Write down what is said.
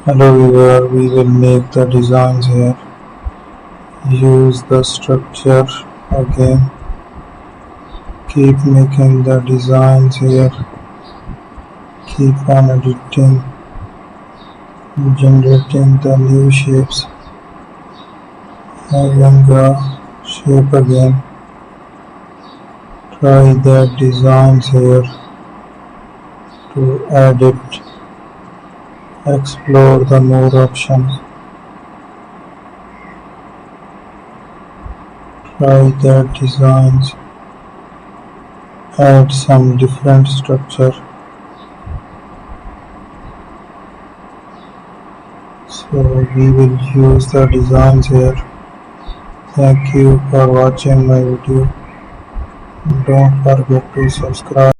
Hello viewer, we will make the designs here. Use the structure again. Keep making the designs here. Keep on editing, generating the new shapes. Having a shape again. Try the designs here to add it. Explore the more options. Try the designs. Add some different structure. So we will use the designs here. Thank you for watching my video. Don't forget to subscribe.